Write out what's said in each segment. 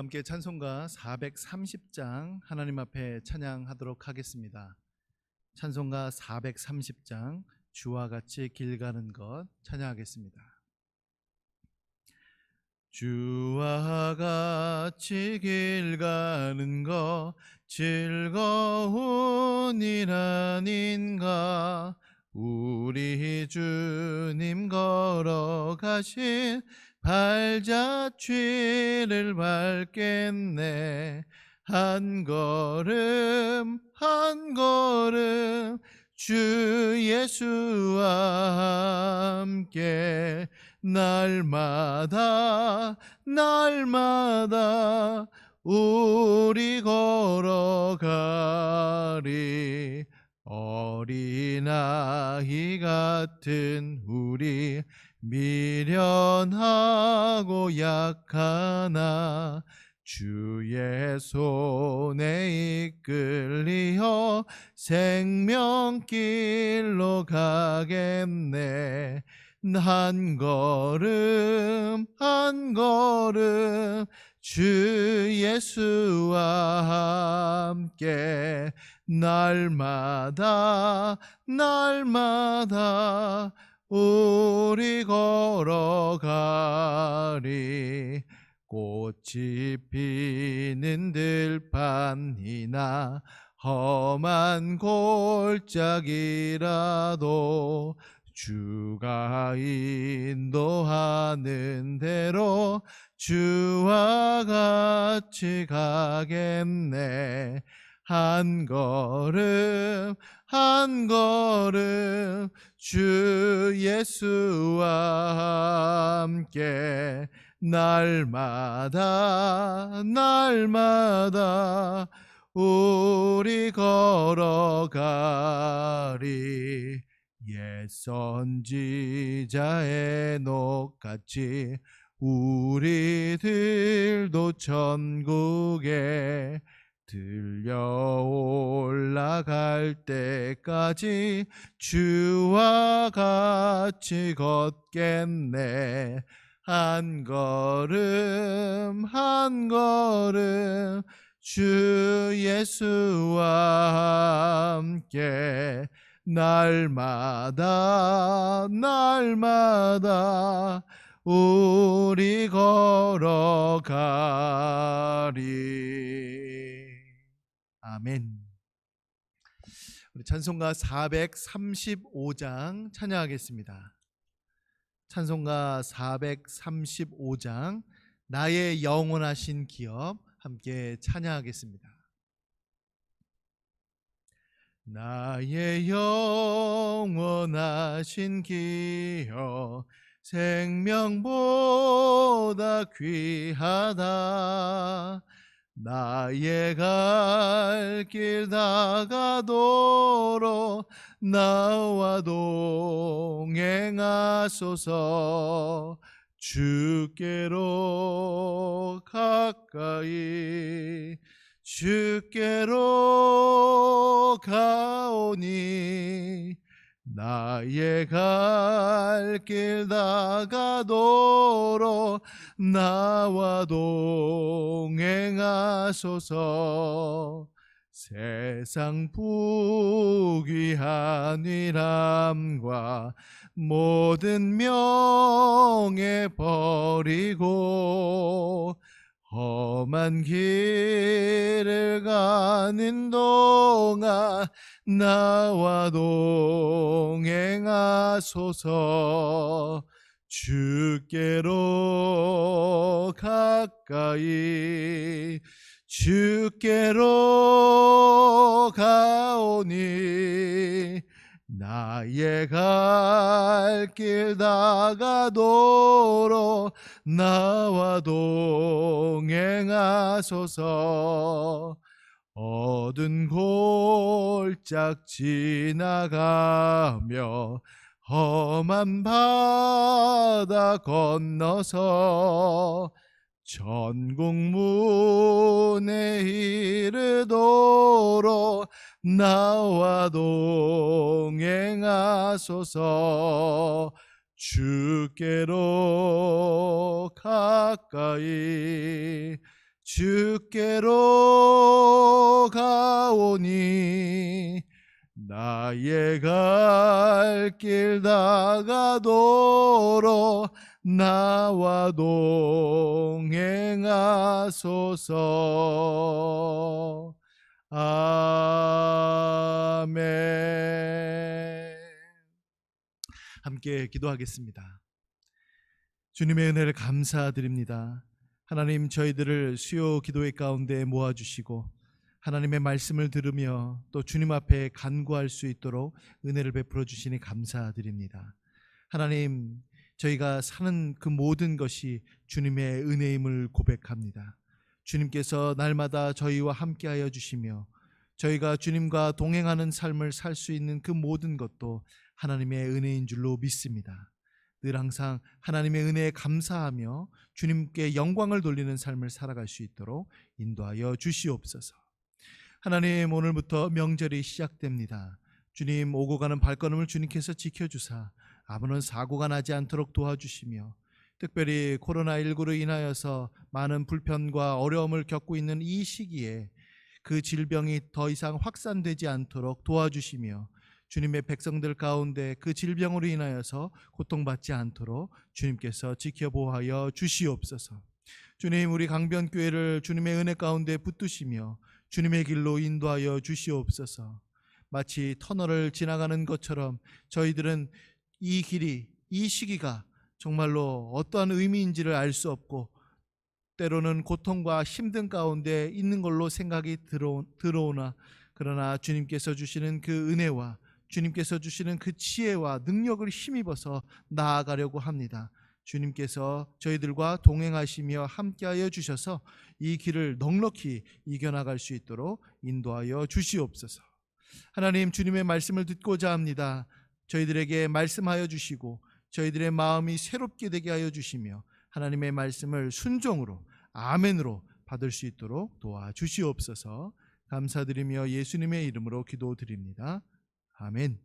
함께 찬송가 430장 하나님 앞에 찬양하도록 하겠습니다. 찬송가 430장 주와 같이 길 가는 것 찬양하겠습니다. 주와 같이 길 가는 것 즐거운 일 아닌가. 우리 주님 걸어가신 발자취를 밟겠네. 한 걸음 한 걸음 주 예수와 함께 날마다 날마다 우리 걸어가리. 어린아이 같은 우리 미련하고 약하나 주의 손에 이끌리어 생명길로 가겠네. 한 걸음 한 걸음 주 예수와 함께 날마다 날마다 우리 걸어가리. 꽃이 피는 들판이나 험한 골짜기라도 주가 인도하는 대로 주와 같이 가겠네. 한 걸음 한 걸음 주 예수와 함께 날마다 날마다 우리 걸어가리. 옛 선지자 에녹같이 우리들도 천국에 들려 올라갈 때까지 주와 같이 걷겠네. 한 걸음 한 걸음 주 예수와 함께 날마다 날마다 우리 걸어가리. 아멘. 우리 찬송가 435장 찬양하겠습니다. 찬송가 435장 나의 영원하신 기업 함께 찬양하겠습니다. 나의 영원하신 기업 생명보다 귀하다. 나의 갈 길 다가도록 나와 동행하소서. 주께로 가까이 주께로 가오니 나의 갈 길 다가도록 나와 동행하소서. 세상 부귀한 위람과 모든 명예 버리고 험한 길을 가는 동안 나와 동행하소서. 주께로 가까이 주께로 가오니 나의 갈 길 다가도록 나와 동행하소서. 어두운 골짝 지나가며 험한 바다 건너서 천국 문에 이르도록 나와 동행하소서. 주께로 가까이 주께로 가오니 나의 갈 길 다가도록 나와 동행하소서. 아멘. 함께 기도하겠습니다. 주님의 은혜를 감사드립니다. 하나님, 저희들을 수요 기도회 가운데 모아주시고 하나님의 말씀을 들으며 또 주님 앞에 간구할 수 있도록 은혜를 베풀어 주시니 감사드립니다. 하나님, 저희가 사는 그 모든 것이 주님의 은혜임을 고백합니다. 주님께서 날마다 저희와 함께하여 주시며 저희가 주님과 동행하는 삶을 살 수 있는 그 모든 것도 하나님의 은혜인 줄로 믿습니다. 늘 항상 하나님의 은혜에 감사하며 주님께 영광을 돌리는 삶을 살아갈 수 있도록 인도하여 주시옵소서. 하나님, 오늘부터 명절이 시작됩니다. 주님, 오고 가는 발걸음을 주님께서 지켜주사 아무런 사고가 나지 않도록 도와주시며 특별히 코로나19로 인하여서 많은 불편과 어려움을 겪고 있는 이 시기에 그 질병이 더 이상 확산되지 않도록 도와주시며 주님의 백성들 가운데 그 질병으로 인하여서 고통받지 않도록 주님께서 지켜보하여 주시옵소서. 주님, 우리 강변교회를 주님의 은혜 가운데 붙드시며 주님의 길로 인도하여 주시옵소서. 마치 터널을 지나가는 것처럼 저희들은 이 길이, 이 시기가 정말로 어떠한 의미인지를 알 수 없고 때로는 고통과 힘든 가운데 있는 걸로 생각이 들어오나 그러나 주님께서 주시는 그 은혜와 주님께서 주시는 그 지혜와 능력을 힘입어서 나아가려고 합니다. 주님께서 저희들과 동행하시며 함께하여 주셔서 이 길을 넉넉히 이겨나갈 수 있도록 인도하여 주시옵소서. 하나님, 주님의 말씀을 듣고자 합니다. 저희들에게 말씀하여 주시고 저희들의 마음이 새롭게 되게 하여 주시며 하나님의 말씀을 순종으로 아멘으로 받을 수 있도록 도와주시옵소서. 감사드리며 예수님의 이름으로 기도드립니다. 아멘.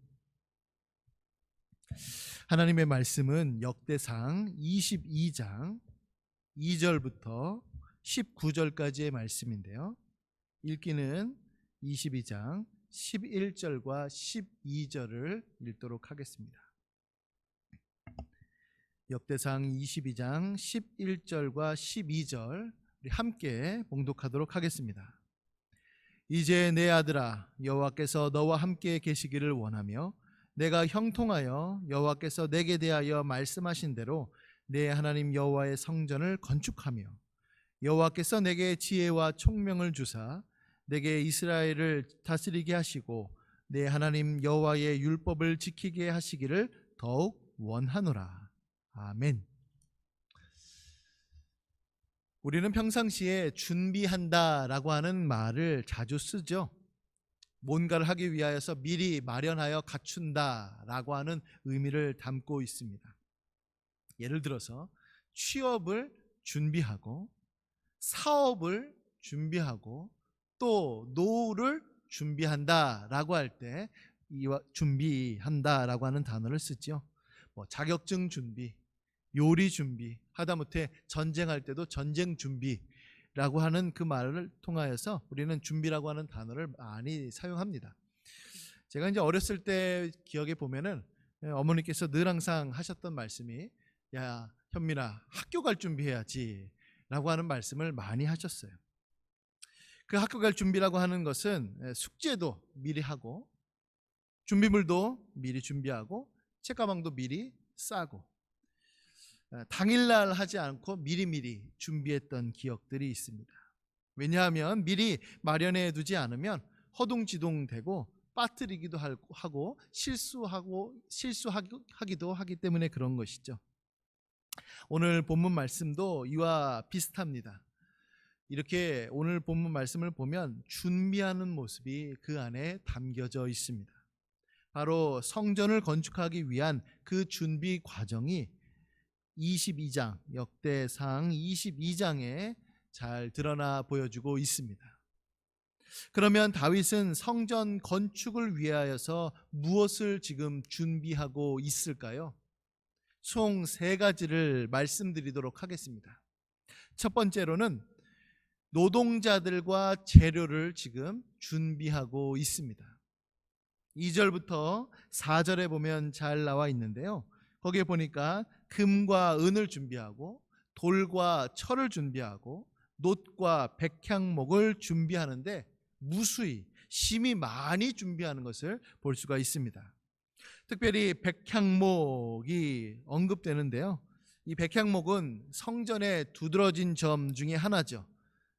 하나님의 말씀은 역대상 22장 2절부터 19절까지의 말씀인데요. 읽기는 22장 11절과 12절을 읽도록 하겠습니다. 역대상 22장 11절과 12절 우리 함께 봉독하도록 하겠습니다. 이제 내 아들아, 여호와께서 너와 함께 계시기를 원하며 내가 형통하여 여호와께서 내게 대하여 말씀하신 대로 내 하나님 여호와의 성전을 건축하며 여호와께서 내게 지혜와 총명을 주사 내게 이스라엘을 다스리게 하시고 내 하나님 여호와의 율법을 지키게 하시기를 더욱 원하노라. 아멘. 우리는 평상시에 준비한다라고 하는 말을 자주 쓰죠. 뭔가를 하기 위하여서 미리 마련하여 갖춘다라고 하는 의미를 담고 있습니다. 예를 들어서 취업을 준비하고 사업을 준비하고 또 노후를 준비한다라고 할 때 준비한다라고 하는 단어를 쓰죠. 자격증 준비, 요리 준비, 하다못해 전쟁할 때도 전쟁 준비라고 하는 그 말을 통하여서 우리는 준비라고 하는 단어를 많이 사용합니다. 제가 이제 어렸을 때 기억에 보면은 어머니께서 늘 항상 하셨던 말씀이 야, 현민아, 학교 갈 준비해야지 라고 하는 말씀을 많이 하셨어요. 그 학교 갈 준비라고 하는 것은 숙제도 미리 하고 준비물도 미리 준비하고 책가방도 미리 싸고 당일날 하지 않고 미리미리 준비했던 기억들이 있습니다. 왜냐하면 미리 마련해 두지 않으면 허둥지둥되고 빠뜨리기도 하고 실수하기도 하기 때문에 그런 것이죠. 오늘 본문 말씀도 이와 비슷합니다. 이렇게 오늘 본문 말씀을 보면 준비하는 모습이 그 안에 담겨져 있습니다. 바로 성전을 건축하기 위한 그 준비 과정이 22장, 역대상 22장에 잘 드러나 보여주고 있습니다. 그러면 다윗은 성전 건축을 위하여서 무엇을 지금 준비하고 있을까요? 총 3가지를 말씀드리도록 하겠습니다. 첫 번째로는 노동자들과 재료를 지금 준비하고 있습니다. 2절부터 4절에 보면 잘 나와 있는데요. 거기에 보니까 금과 은을 준비하고 돌과 철을 준비하고 놋과 백향목을 준비하는데 무수히 심히 많이 준비하는 것을 볼 수가 있습니다. 특별히 백향목이 언급되는데요. 이 백향목은 성전에 두드러진 점 중에 하나죠.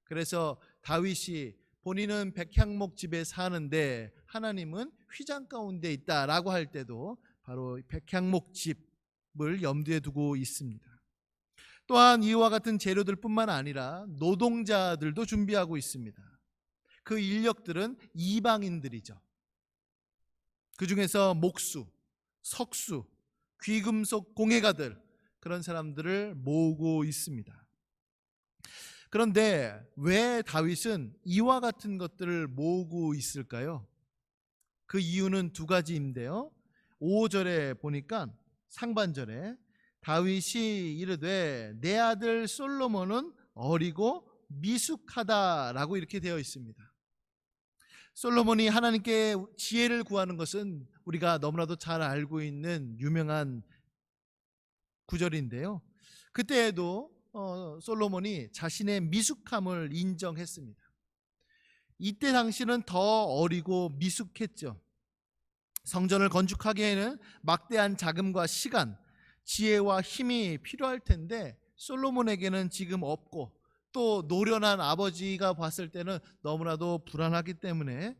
그래서 다윗이 본인은 백향목 집에 사는데 하나님은 휘장 가운데 있다라고 할 때도 바로 백향목 집을 염두에 두고 있습니다. 또한 이와 같은 재료들뿐만 아니라 노동자들도 준비하고 있습니다. 그 인력들은 이방인들이죠. 그 중에서 목수, 석수, 귀금속 공예가들, 그런 사람들을 모으고 있습니다. 그런데 왜 다윗은 이와 같은 것들을 모으고 있을까요? 그 이유는 두 가지인데요. 5절에 보니까 상반절에 다윗이 이르되 내 아들 솔로몬은 어리고 미숙하다라고 이렇게 되어 있습니다. 솔로몬이 하나님께 지혜를 구하는 것은 우리가 너무나도 잘 알고 있는 유명한 구절인데요. 그때에도 솔로몬이 자신의 미숙함을 인정했습니다. 이때 당시는 더 어리고 미숙했죠. 성전을 건축하기에는 막대한 자금과 시간, 지혜와 힘이 필요할 텐데 솔로몬에게는 지금 없고 또 노련한 아버지가 봤을 때는 너무나도 불안하기 때문에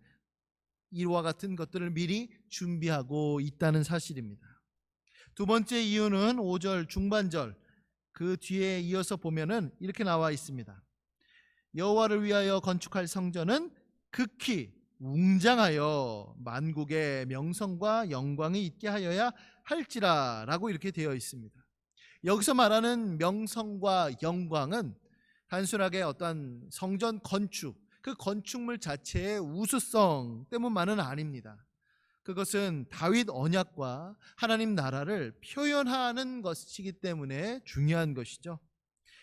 이와 같은 것들을 미리 준비하고 있다는 사실입니다. 두 번째 이유는 5절 중반절 그 뒤에 이어서 보면은 이렇게 나와 있습니다. 여호와를 위하여 건축할 성전은 극히 웅장하여 만국의 명성과 영광이 있게 하여야 할지라 라고 이렇게 되어 있습니다. 여기서 말하는 명성과 영광은 단순하게 어떤 성전 건축, 그 건축물 자체의 우수성 때문만은 아닙니다. 그것은 다윗 언약과 하나님 나라를 표현하는 것이기 때문에 중요한 것이죠.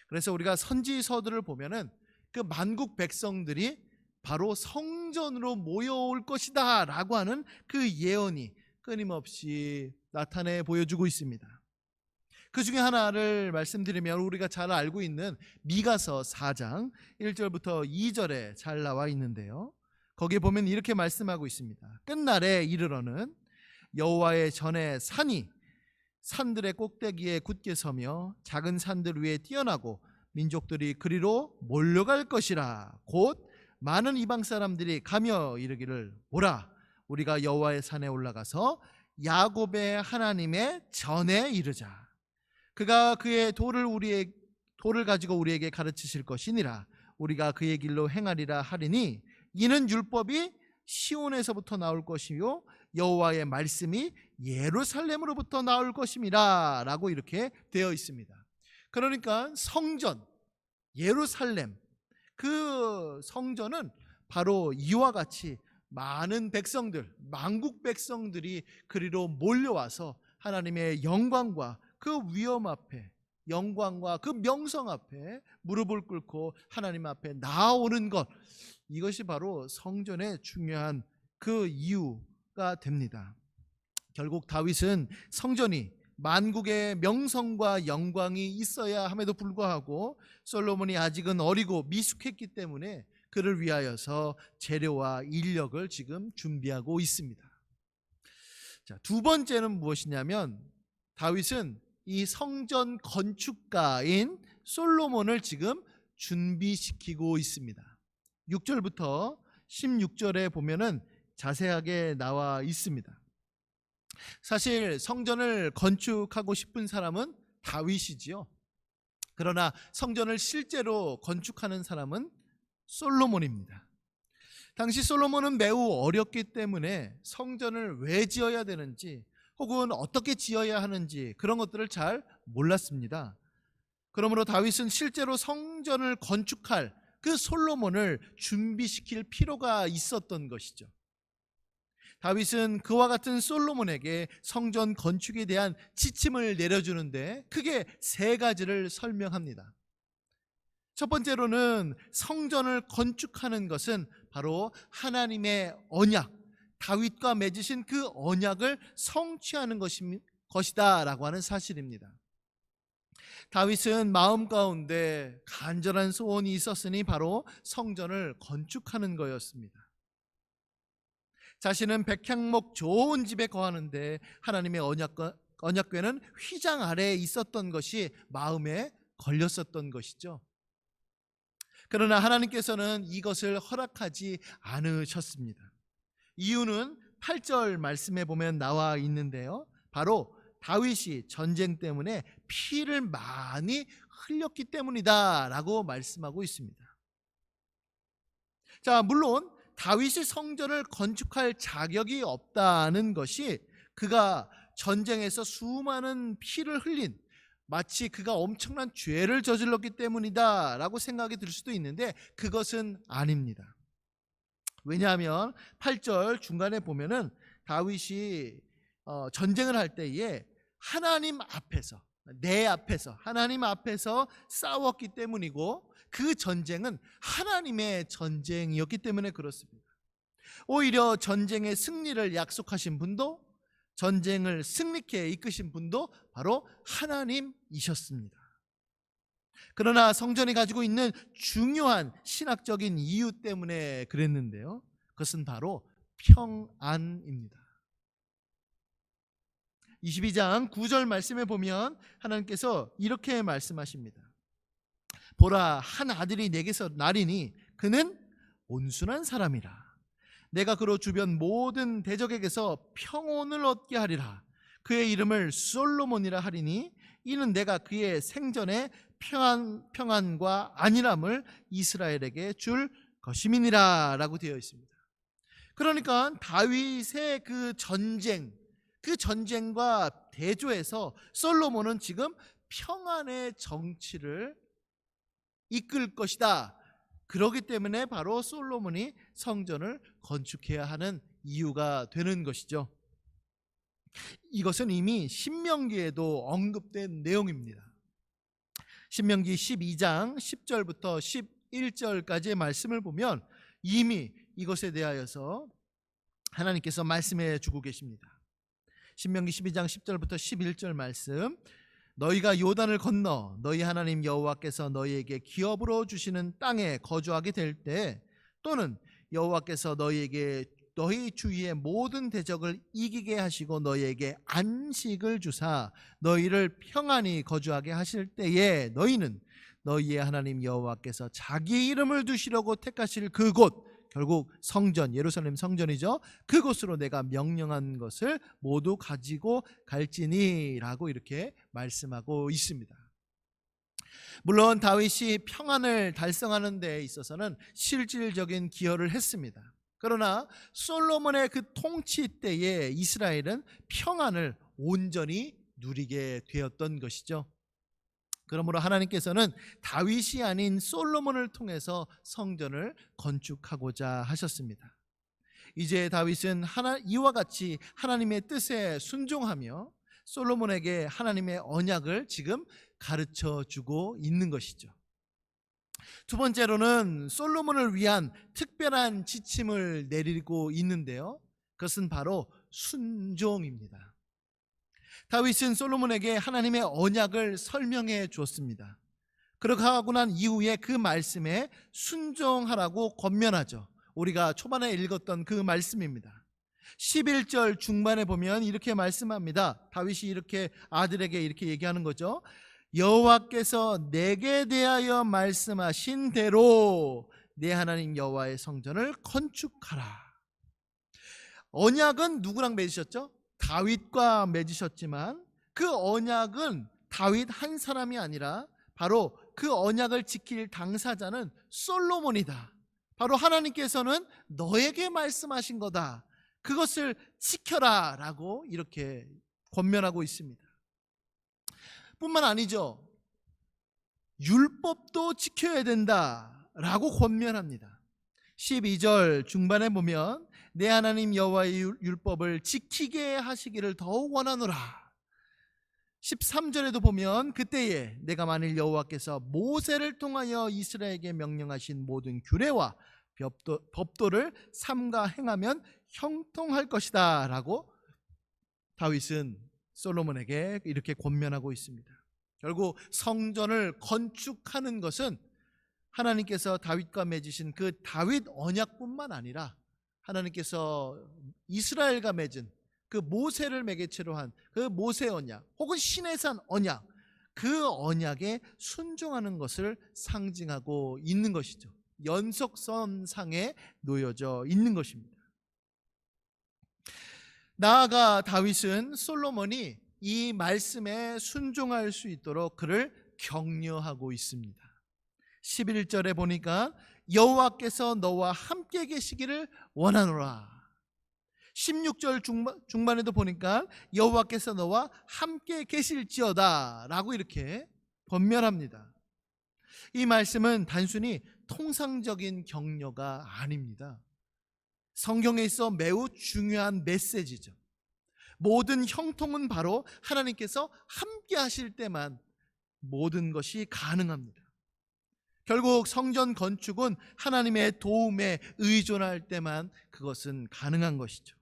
그래서 우리가 선지서들을 보면은 그 만국 백성들이 바로 성전으로 모여올 것이다 라고 하는 그 예언이 끊임없이 나타내 보여주고 있습니다. 그 중에 하나를 말씀드리면 우리가 잘 알고 있는 미가서 4장 1절부터 2절에 잘 나와 있는데요. 거기에 보면 이렇게 말씀하고 있습니다. 끝날에 이르러는 여호와의 전에 산이 산들의 꼭대기에 굳게 서며 작은 산들 위에 뛰어나고 민족들이 그리로 몰려갈 것이라. 곧 많은 이방 사람들이 가며 이르기를 오라 우리가 여호와의 산에 올라가서 야곱의 하나님의 전에 이르자. 그가 그의 돌을 가지고 우리에게 가르치실 것이니라. 우리가 그의 길로 행하리라 하리니 이는 율법이 시온에서부터 나올 것이요 여호와의 말씀이 예루살렘으로부터 나올 것임이라 라고 이렇게 되어 있습니다. 그러니까 성전, 예루살렘, 그 성전은 바로 이와 같이 많은 백성들, 만국 백성들이 그리로 몰려와서 하나님의 영광과 그 위엄 앞에, 영광과 그 명성 앞에 무릎을 꿇고 하나님 앞에 나아오는 것, 이것이 바로 성전의 중요한 그 이유가 됩니다. 결국 다윗은 성전이 만국의 명성과 영광이 있어야 함에도 불구하고 솔로몬이 아직은 어리고 미숙했기 때문에 그를 위하여서 재료와 인력을 지금 준비하고 있습니다. 자, 두 번째는 무엇이냐면 다윗은 이 성전 건축가인 솔로몬을 지금 준비시키고 있습니다. 6절부터 16절에 보면은 자세하게 나와 있습니다. 사실 성전을 건축하고 싶은 사람은 다윗이지요. 그러나 성전을 실제로 건축하는 사람은 솔로몬입니다. 당시 솔로몬은 매우 어렸기 때문에 성전을 왜 지어야 되는지 혹은 어떻게 지어야 하는지 그런 것들을 잘 몰랐습니다. 그러므로 다윗은 실제로 성전을 건축할 그 솔로몬을 준비시킬 필요가 있었던 것이죠. 다윗은 그와 같은 솔로몬에게 성전 건축에 대한 지침을 내려주는데 크게 세 가지를 설명합니다. 첫 번째로는 성전을 건축하는 것은 바로 하나님의 언약, 다윗과 맺으신 그 언약을 성취하는 것이다라고 하는 사실입니다. 다윗은 마음 가운데 간절한 소원이 있었으니 바로 성전을 건축하는 거였습니다. 자신은 백향목 좋은 집에 거하는데 하나님의 언약궤는 휘장 아래에 있었던 것이 마음에 걸렸었던 것이죠. 그러나 하나님께서는 이것을 허락하지 않으셨습니다. 이유는 8절 말씀에 보면 나와 있는데요, 바로 다윗이 전쟁 때문에 피를 많이 흘렸기 때문이다 라고 말씀하고 있습니다. 자, 물론 다윗이 성전을 건축할 자격이 없다는 것이 그가 전쟁에서 수많은 피를 흘린, 마치 그가 엄청난 죄를 저질렀기 때문이다 라고 생각이 들 수도 있는데 그것은 아닙니다. 왜냐하면 8절 중간에 보면은 다윗이 전쟁을 할 때에 하나님 앞에서, 내 앞에서, 하나님 앞에서 싸웠기 때문이고 그 전쟁은 하나님의 전쟁이었기 때문에 그렇습니다. 오히려 전쟁의 승리를 약속하신 분도, 전쟁을 승리케 이끄신 분도 바로 하나님이셨습니다. 그러나 성전이 가지고 있는 중요한 신학적인 이유 때문에 그랬는데요, 그것은 바로 평안입니다. 22장 9절 말씀에 보면 하나님께서 이렇게 말씀하십니다. 보라, 한 아들이 내게서 나리니 그는 온순한 사람이라. 내가 그로 주변 모든 대적에게서 평온을 얻게 하리라. 그의 이름을 솔로몬이라 하리니 이는 내가 그의 생전에 평안과 안일함을 이스라엘에게 줄 것임이니라 라고 되어 있습니다. 그러니까 다윗의 그 전쟁과 대조해서 솔로몬은 지금 평안의 정치를 이끌 것이다. 그렇기 때문에 바로 솔로몬이 성전을 건축해야 하는 이유가 되는 것이죠. 이것은 이미 신명기에도 언급된 내용입니다. 신명기 12장 10절부터 11절까지의 말씀을 보면 이미 이것에 대하여서 하나님께서 말씀해 주고 계십니다. 신명기 12장 10절부터 11절 말씀, 너희가 요단을 건너 너희 하나님 여호와께서 너희에게 기업으로 주시는 땅에 거주하게 될 때, 또는 여호와께서 너희에게 너희 주위의 모든 대적을 이기게 하시고 너희에게 안식을 주사 너희를 평안히 거주하게 하실 때에, 너희는 너희의 하나님 여호와께서 자기 이름을 두시려고 택하실 그곳, 결국 성전, 예루살렘 성전이죠, 그곳으로 내가 명령한 것을 모두 가지고 갈지니 라고 이렇게 말씀하고 있습니다. 물론 다윗이 평안을 달성하는 데 있어서는 실질적인 기여를 했습니다. 그러나 솔로몬의 그 통치 때에 이스라엘은 평안을 온전히 누리게 되었던 것이죠. 그러므로 하나님께서는 다윗이 아닌 솔로몬을 통해서 성전을 건축하고자 하셨습니다. 이제 다윗은 이와 같이 하나님의 뜻에 순종하며 솔로몬에게 하나님의 언약을 지금 가르쳐 주고 있는 것이죠. 두 번째로는 솔로몬을 위한 특별한 지침을 내리고 있는데요, 그것은 바로 순종입니다. 다윗은 솔로몬에게 하나님의 언약을 설명해 주었습니다. 그렇게 하고 난 이후에 그 말씀에 순종하라고 권면하죠. 우리가 초반에 읽었던 그 말씀입니다. 11절 중반에 보면 이렇게 말씀합니다. 다윗이 이렇게 아들에게 이렇게 얘기하는 거죠. 여호와께서 내게 대하여 말씀하신 대로 내 하나님 여호와의 성전을 건축하라. 언약은 누구랑 맺으셨죠? 다윗과 맺으셨지만 그 언약은 다윗 한 사람이 아니라 바로 그 언약을 지킬 당사자는 솔로몬이다. 바로 하나님께서는 너에게 말씀하신 거다. 그것을 지켜라 라고 이렇게 권면하고 있습니다. 뿐만 아니죠, 율법도 지켜야 된다 라고 권면합니다. 12절 중반에 보면 내 하나님 여호와의 율법을 지키게 하시기를 더욱 원하노라. 13절에도 보면 그때에 내가 만일 여호와께서 모세를 통하여 이스라엘에게 명령하신 모든 규례와 법도를 삼가 행하면 형통할 것이다 라고 다윗은 솔로몬에게 이렇게 권면하고 있습니다. 결국 성전을 건축하는 것은 하나님께서 다윗과 맺으신 그 다윗 언약뿐만 아니라 하나님께서 이스라엘과 맺은 그 모세를 매개체로 한 그 모세 언약 혹은 시내산 언약, 그 언약에 순종하는 것을 상징하고 있는 것이죠. 연속선상에 놓여져 있는 것입니다. 나아가 다윗은 솔로몬이 이 말씀에 순종할 수 있도록 그를 격려하고 있습니다. 11절에 보니까 여호와께서 너와 함께 계시기를 원하노라. 16절 중반에도 보니까 여호와께서 너와 함께 계실지어다 라고 이렇게 권면합니다. 이 말씀은 단순히 통상적인 격려가 아닙니다. 성경에 있어 매우 중요한 메시지죠. 모든 형통은 바로 하나님께서 함께 하실 때만 모든 것이 가능합니다. 결국 성전 건축은 하나님의 도움에 의존할 때만 그것은 가능한 것이죠.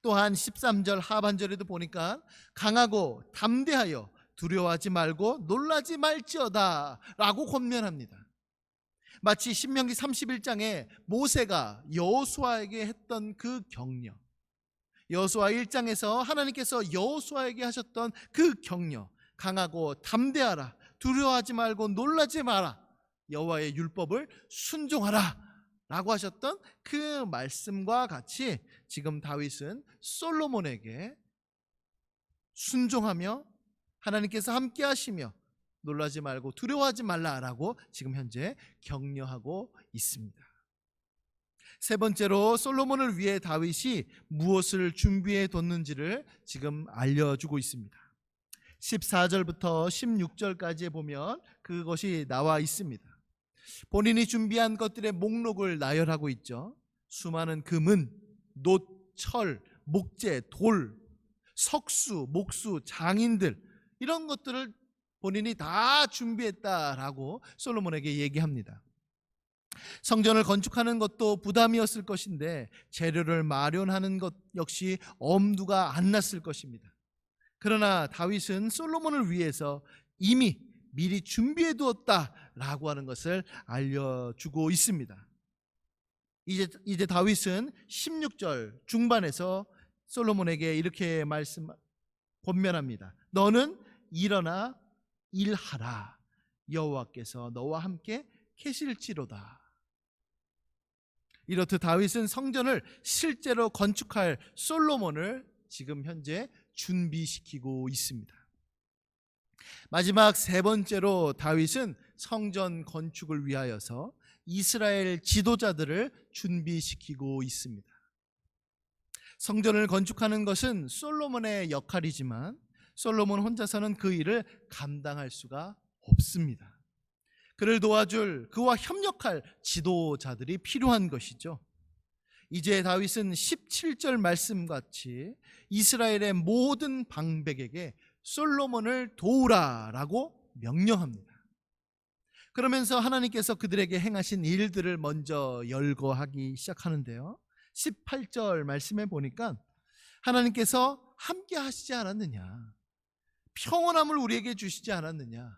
또한 13절 하반절에도 보니까 강하고 담대하여 두려워하지 말고 놀라지 말지어다 라고 권면합니다. 마치 신명기 31장에 모세가 여호수아에게 했던 그 격려, 여호수아 1장에서 하나님께서 여호수아에게 하셨던 그 격려, 강하고 담대하라, 두려워하지 말고 놀라지 마라, 여호와의 율법을 순종하라 라고 하셨던 그 말씀과 같이 지금 다윗은 솔로몬에게 순종하며 하나님께서 함께 하시며 놀라지 말고 두려워하지 말라라고 지금 현재 격려하고 있습니다. 세 번째로 솔로몬을 위해 다윗이 무엇을 준비해 뒀는지를 지금 알려주고 있습니다. 14절부터 16절까지에 보면 그것이 나와 있습니다. 본인이 준비한 것들의 목록을 나열하고 있죠. 수많은 금은, 놋, 철, 목재, 돌, 석수, 목수, 장인들, 이런 것들을 본인이 다 준비했다라고 솔로몬에게 얘기합니다. 성전을 건축하는 것도 부담이었을 것인데 재료를 마련하는 것 역시 엄두가 안 났을 것입니다. 그러나 다윗은 솔로몬을 위해서 이미 미리 준비해 두었다라고 하는 것을 알려주고 있습니다. 이제 다윗은 16절 중반에서 솔로몬에게 이렇게 권면합니다. 너는 일어나 일하라. 여호와께서 너와 함께 계실지로다. 이렇듯 다윗은 성전을 실제로 건축할 솔로몬을 지금 현재 준비시키고 있습니다. 마지막 세 번째로 다윗은 성전 건축을 위하여서 이스라엘 지도자들을 준비시키고 있습니다. 성전을 건축하는 것은 솔로몬의 역할이지만 솔로몬 혼자서는 그 일을 감당할 수가 없습니다. 그를 도와줄, 그와 협력할 지도자들이 필요한 것이죠. 이제 다윗은 17절 말씀같이 이스라엘의 모든 방백에게 솔로몬을 도우라라고 명령합니다. 그러면서 하나님께서 그들에게 행하신 일들을 먼저 열거하기 시작하는데요. 18절 말씀에 보니까 하나님께서 함께 하시지 않았느냐, 평온함을 우리에게 주시지 않았느냐,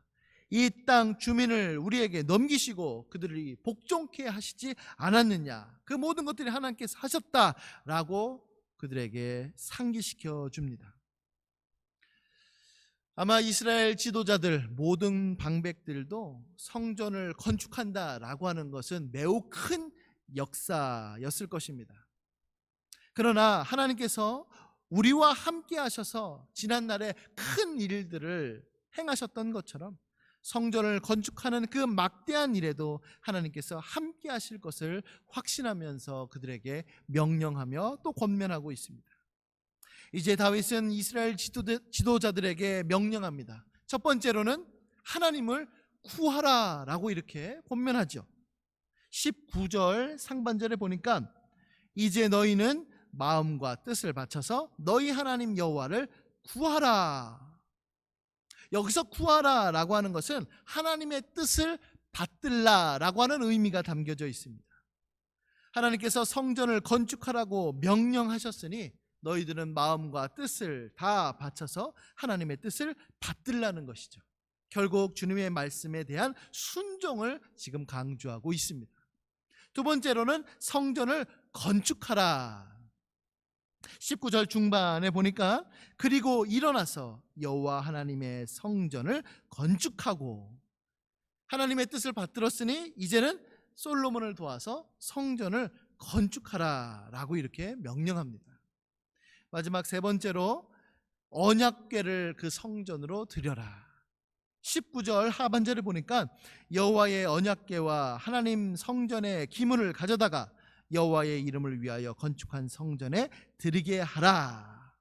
이 땅 주민을 우리에게 넘기시고 그들이 복종케 하시지 않았느냐, 그 모든 것들이 하나님께서 하셨다라고 그들에게 상기시켜 줍니다. 아마 이스라엘 지도자들, 모든 방백들도 성전을 건축한다라고 하는 것은 매우 큰 역사였을 것입니다. 그러나 하나님께서 우리와 함께 하셔서 지난날에 큰 일들을 행하셨던 것처럼 성전을 건축하는 그 막대한 일에도 하나님께서 함께 하실 것을 확신하면서 그들에게 명령하며 또 권면하고 있습니다. 이제 다윗은 이스라엘 지도자들에게 명령합니다. 첫 번째로는 하나님을 구하라라고 이렇게 권면하죠. 19절 상반절에 보니까 이제 너희는 마음과 뜻을 바쳐서 너희 하나님 여호와를 구하라. 여기서 구하라라고 하는 것은 하나님의 뜻을 받들라라고 하는 의미가 담겨져 있습니다. 하나님께서 성전을 건축하라고 명령하셨으니 너희들은 마음과 뜻을 다 바쳐서 하나님의 뜻을 받들라는 것이죠. 결국 주님의 말씀에 대한 순종을 지금 강조하고 있습니다. 두 번째로는 성전을 건축하라. 19절 중반에 보니까 그리고 일어나서 여호와 하나님의 성전을 건축하고, 하나님의 뜻을 받들었으니 이제는 솔로몬을 도와서 성전을 건축하라라고 이렇게 명령합니다. 마지막 세 번째로 언약궤를 그 성전으로 드려라. 19절 하반절에 보니까 여호와의 언약궤와 하나님 성전의 기물을 가져다가 여호와의 이름을 위하여 건축한 성전에 드리게 하라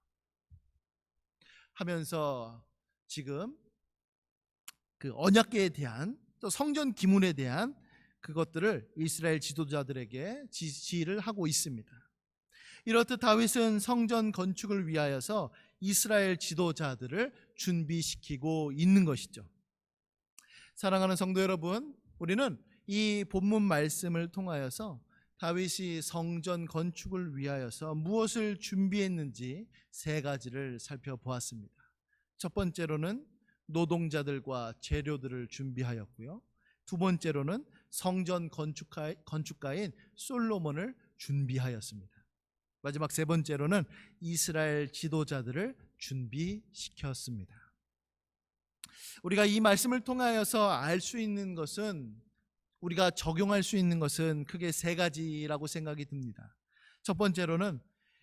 하면서 지금 그 언약궤에 대한, 또 성전 기물에 대한 그것들을 이스라엘 지도자들에게 지시를 하고 있습니다. 이렇듯 다윗은 성전 건축을 위하여서 이스라엘 지도자들을 준비시키고 있는 것이죠. 사랑하는 성도 여러분, 우리는 이 본문 말씀을 통하여서 다윗이 성전 건축을 위하여서 무엇을 준비했는지 세 가지를 살펴보았습니다. 첫 번째로는 노동자들과 재료들을 준비하였고요. 두 번째로는 성전 건축가인 솔로몬을 준비하였습니다. 마지막 세 번째로는 이스라엘 지도자들을 준비시켰습니다. 우리가 이 말씀을 통하여서 알 수 있는 것은, 우리가 적용할 수 있는 것은 크게 세 가지라고 생각이 듭니다. 첫 번째로는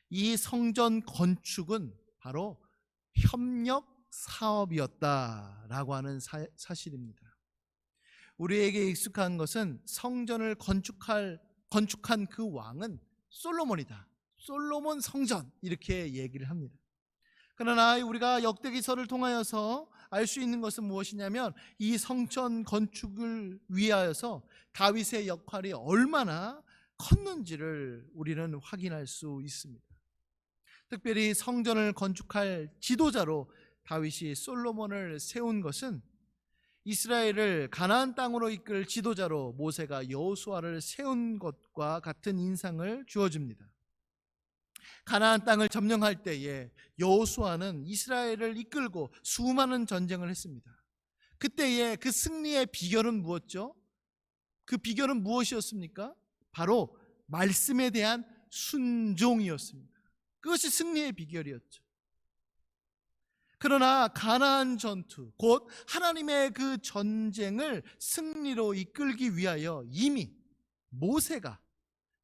이 성전 건축은 바로 협력 사업이었다라고 하는 사실입니다. 우리에게 익숙한 것은 성전을 건축한 그 왕은 솔로몬이다, 솔로몬 성전, 이렇게 얘기를 합니다. 그러나 우리가 역대기서를 통하여서 알 수 있는 것은 무엇이냐면 이 성전 건축을 위하여서 다윗의 역할이 얼마나 컸는지를 우리는 확인할 수 있습니다. 특별히 성전을 건축할 지도자로 다윗이 솔로몬을 세운 것은 이스라엘을 가나안 땅으로 이끌 지도자로 모세가 여호수아를 세운 것과 같은 인상을 주어줍니다. 가나안 땅을 점령할 때에 여호수아는 이스라엘을 이끌고 수많은 전쟁을 했습니다. 그때의 그 승리의 비결은 무엇죠? 그 비결은 무엇이었습니까? 바로 말씀에 대한 순종이었습니다. 그것이 승리의 비결이었죠. 그러나 가나안 전투, 곧 하나님의 그 전쟁을 승리로 이끌기 위하여 이미 모세가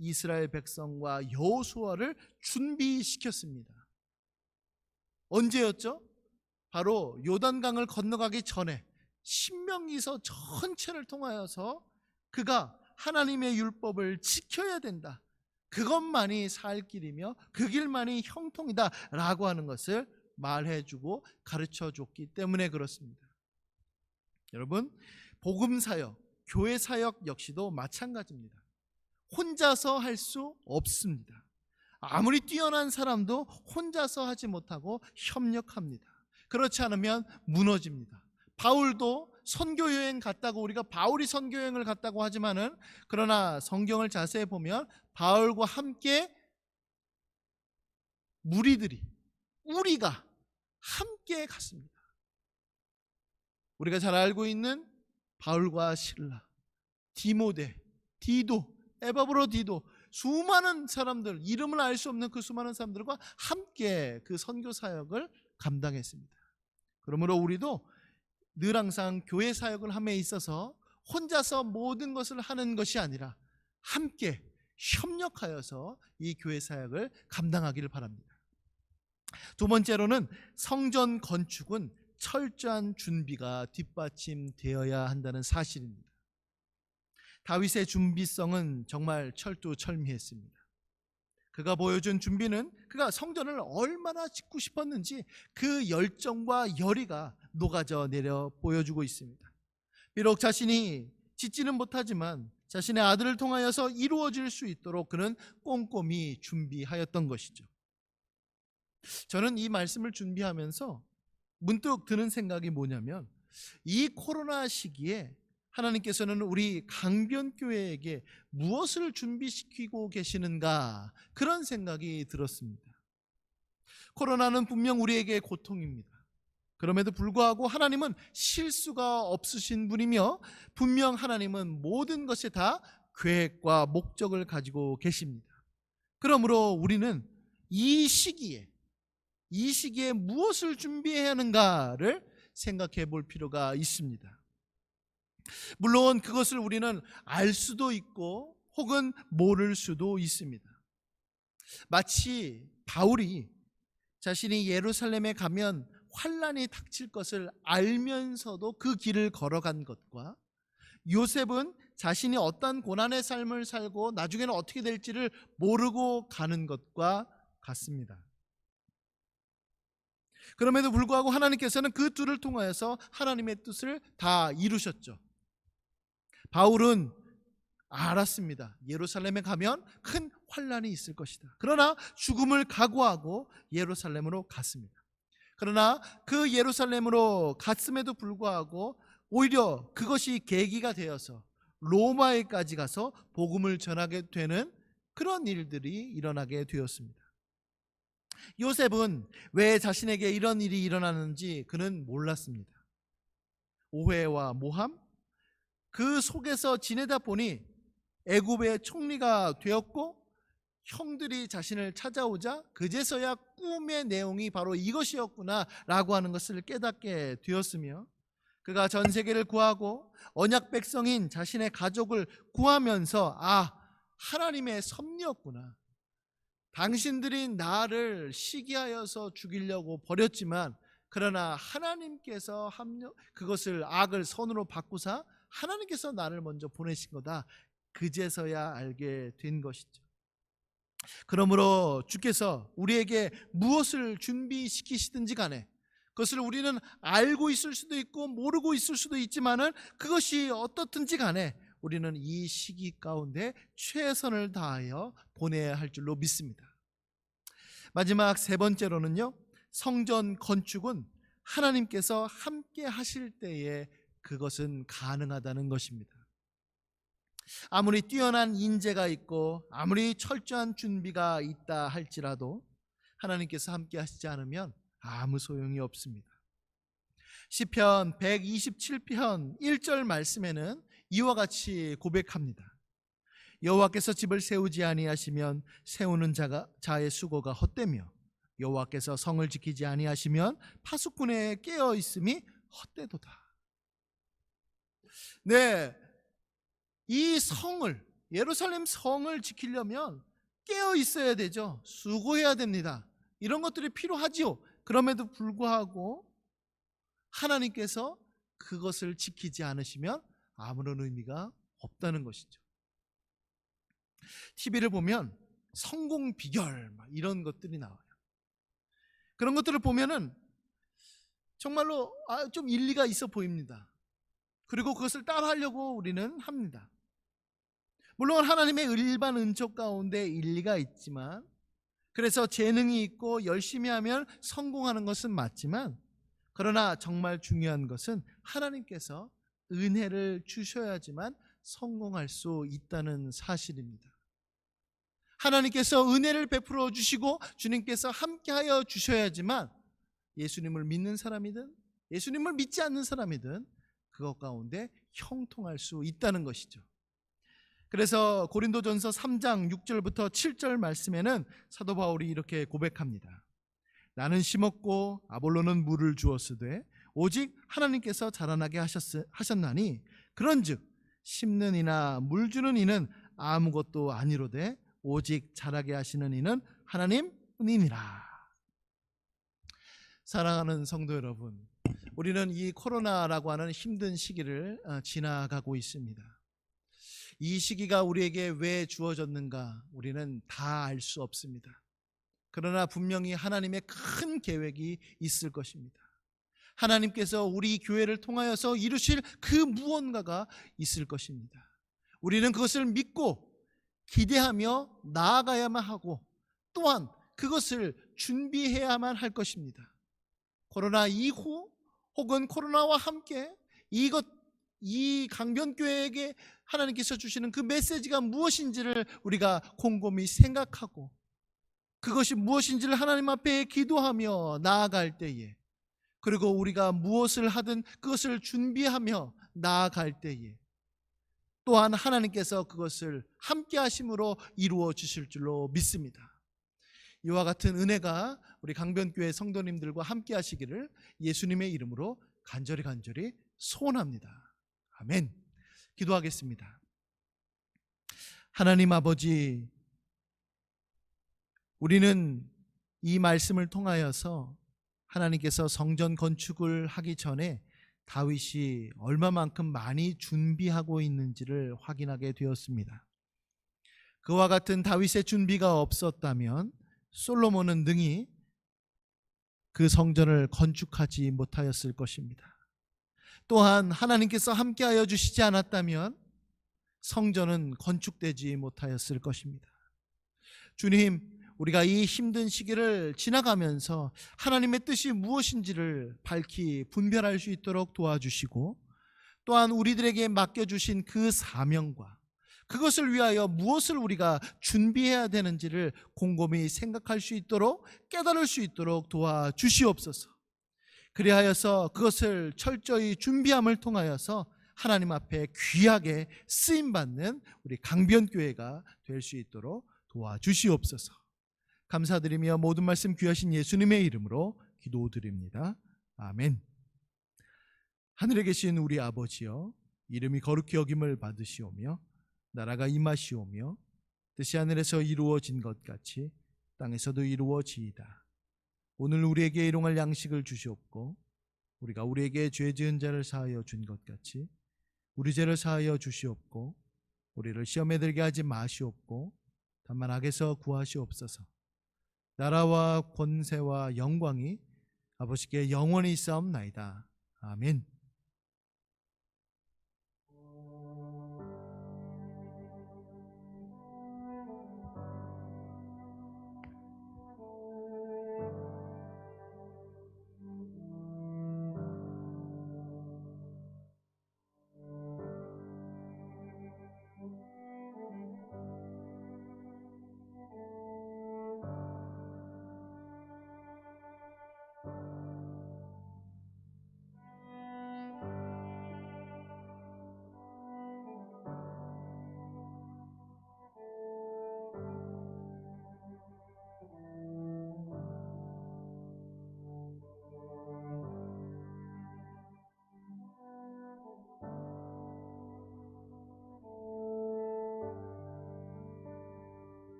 이스라엘 백성과 여호수아를 준비시켰습니다. 언제였죠? 바로 요단강을 건너가기 전에 신명기서 전체를 통하여서 그가 하나님의 율법을 지켜야 된다, 그것만이 살 길이며 그 길만이 형통이다 라고 하는 것을 말해주고 가르쳐줬기 때문에 그렇습니다. 여러분, 복음사역, 교회사역 역시도 마찬가지입니다. 혼자서 할 수 없습니다. 아무리 뛰어난 사람도 혼자서 하지 못하고 협력합니다. 그렇지 않으면 무너집니다. 바울도 선교여행 갔다고, 우리가 바울이 선교여행을 갔다고 하지만은, 그러나 성경을 자세히 보면 바울과 함께 무리들이, 우리가 함께 갔습니다. 우리가 잘 알고 있는 바울과 실라, 디모데, 디도, 에바브로디도, 수많은 사람들, 이름을 알 수 없는 그 수많은 사람들과 함께 그 선교 사역을 감당했습니다. 그러므로 우리도 늘 항상 교회 사역을 함에 있어서 혼자서 모든 것을 하는 것이 아니라 함께 협력하여서 이 교회 사역을 감당하기를 바랍니다. 두 번째로는 성전 건축은 철저한 준비가 뒷받침되어야 한다는 사실입니다. 다윗의 준비성은 정말 철두철미했습니다. 그가 보여준 준비는 그가 성전을 얼마나 짓고 싶었는지 그 열정과 열의가 녹아져 내려 보여주고 있습니다. 비록 자신이 짓지는 못하지만 자신의 아들을 통하여서 이루어질 수 있도록 그는 꼼꼼히 준비하였던 것이죠. 저는 이 말씀을 준비하면서 문득 드는 생각이 뭐냐면, 이 코로나 시기에 하나님께서는 우리 강변교회에게 무엇을 준비시키고 계시는가, 그런 생각이 들었습니다. 코로나는 분명 우리에게 고통입니다. 그럼에도 불구하고 하나님은 실수가 없으신 분이며 분명 하나님은 모든 것에 다 계획과 목적을 가지고 계십니다. 그러므로 우리는 이 시기에 무엇을 준비해야 하는가를 생각해 볼 필요가 있습니다. 물론 그것을 우리는 알 수도 있고 혹은 모를 수도 있습니다. 마치 바울이 자신이 예루살렘에 가면 환난이 닥칠 것을 알면서도 그 길을 걸어간 것과, 요셉은 자신이 어떤 고난의 삶을 살고 나중에는 어떻게 될지를 모르고 가는 것과 같습니다. 그럼에도 불구하고 하나님께서는 그 둘을 통하여서 하나님의 뜻을 다 이루셨죠. 바울은 알았습니다. 예루살렘에 가면 큰 환난이 있을 것이다. 그러나 죽음을 각오하고 예루살렘으로 갔습니다. 그러나 그 예루살렘으로 갔음에도 불구하고 오히려 그것이 계기가 되어서 로마에까지 가서 복음을 전하게 되는 그런 일들이 일어나게 되었습니다. 요셉은 왜 자신에게 이런 일이 일어나는지 그는 몰랐습니다. 오해와 모함, 그 속에서 지내다 보니 애굽의 총리가 되었고, 형들이 자신을 찾아오자 그제서야 꿈의 내용이 바로 이것이었구나 라고 하는 것을 깨닫게 되었으며, 그가 전 세계를 구하고 언약 백성인 자신의 가족을 구하면서 하나님의 섭리였구나, 당신들이 나를 시기하여서 죽이려고 버렸지만 그러나 하나님께서 그것을 악을 선으로 바꾸사 하나님께서 나를 먼저 보내신 거다, 그제서야 알게 된 것이죠. 그러므로 주께서 우리에게 무엇을 준비시키시든지 간에 그것을 우리는 알고 있을 수도 있고 모르고 있을 수도 있지만은 그것이 어떻든지 간에 우리는 이 시기 가운데 최선을 다하여 보내야 할 줄로 믿습니다. 마지막 세 번째로는요, 성전 건축은 하나님께서 함께 하실 때에 그것은 가능하다는 것입니다. 아무리 뛰어난 인재가 있고 아무리 철저한 준비가 있다 할지라도 하나님께서 함께 하시지 않으면 아무 소용이 없습니다. 시편 127편 1절 말씀에는 이와 같이 고백합니다. 여호와께서 집을 세우지 아니하시면 세우는 자의 수고가 헛되며 여호와께서 성을 지키지 아니하시면 파수꾼의 깨어 있음이 헛되도다. 네, 이 성을, 예루살렘 성을 지키려면 깨어 있어야 되죠. 수고해야 됩니다. 이런 것들이 필요하지요. 그럼에도 불구하고 하나님께서 그것을 지키지 않으시면 아무런 의미가 없다는 것이죠. TV를 보면 성공 비결 이런 것들이 나와요. 그런 것들을 보면은 정말로 좀 일리가 있어 보입니다. 그리고 그것을 따라하려고 우리는 합니다. 물론 하나님의 일반 은총 가운데 일리가 있지만, 그래서 재능이 있고 열심히 하면 성공하는 것은 맞지만, 그러나 정말 중요한 것은 하나님께서 은혜를 주셔야지만 성공할 수 있다는 사실입니다. 하나님께서 은혜를 베풀어 주시고 주님께서 함께하여 주셔야지만 예수님을 믿는 사람이든 예수님을 믿지 않는 사람이든 그것 가운데 형통할 수 있다는 것이죠. 그래서 고린도전서 3장 6절부터 7절 말씀에는 사도 바울이 이렇게 고백합니다. 나는 심었고 아볼로는 물을 주었으되 오직 하나님께서 자라나게 하셨나니 그런즉 심는 이나 물 주는 이는 아무것도 아니로되 오직 자라게 하시는 이는 하나님뿐이니라. 사랑하는 성도 여러분, 우리는 이 코로나라고 하는 힘든 시기를 지나가고 있습니다. 이 시기가 우리에게 왜 주어졌는가 우리는 다 알 수 없습니다. 그러나 분명히 하나님의 큰 계획이 있을 것입니다. 하나님께서 우리 교회를 통하여서 이루실 그 무언가가 있을 것입니다. 우리는 그것을 믿고 기대하며 나아가야만 하고 또한 그것을 준비해야만 할 것입니다. 코로나 이후 혹은 코로나와 함께 이 강변교회에게 하나님께서 주시는 그 메시지가 무엇인지를 우리가 곰곰이 생각하고 그것이 무엇인지를 하나님 앞에 기도하며 나아갈 때에, 그리고 우리가 무엇을 하든 그것을 준비하며 나아갈 때에 또한 하나님께서 그것을 함께 하심으로 이루어 주실 줄로 믿습니다. 이와 같은 은혜가 우리 강변교회 성도님들과 함께 하시기를 예수님의 이름으로 간절히 소원합니다. 아멘. 기도하겠습니다. 하나님 아버지, 우리는 이 말씀을 통하여서 하나님께서 성전 건축을 하기 전에 다윗이 얼마만큼 많이 준비하고 있는지를 확인하게 되었습니다. 그와 같은 다윗의 준비가 없었다면 솔로몬은 능히 그 성전을 건축하지 못하였을 것입니다. 또한 하나님께서 함께하여 주시지 않았다면 성전은 건축되지 못하였을 것입니다. 주님, 우리가 이 힘든 시기를 지나가면서 하나님의 뜻이 무엇인지를 밝히 분별할 수 있도록 도와주시고, 또한 우리들에게 맡겨주신 그 사명과 그것을 위하여 무엇을 우리가 준비해야 되는지를 곰곰이 생각할 수 있도록, 깨달을 수 있도록 도와주시옵소서. 그리하여서 그것을 철저히 준비함을 통하여서 하나님 앞에 귀하게 쓰임받는 우리 강변교회가 될 수 있도록 도와주시옵소서. 감사드리며 모든 말씀 귀하신 예수님의 이름으로 기도드립니다. 아멘. 하늘에 계신 우리 아버지여, 이름이 거룩히 여김을 받으시오며 나라가 임하시오며 뜻이 하늘에서 이루어진 것 같이 땅에서도 이루어지이다. 오늘 우리에게 일용할 양식을 주시옵고 우리가 우리에게 죄 지은 자를 사하여 준 것 같이 우리 죄를 사하여 주시옵고 우리를 시험에 들게 하지 마시옵고 다만 악에서 구하시옵소서. 나라와 권세와 영광이 아버지께 영원히 있사옵나이다. 아멘.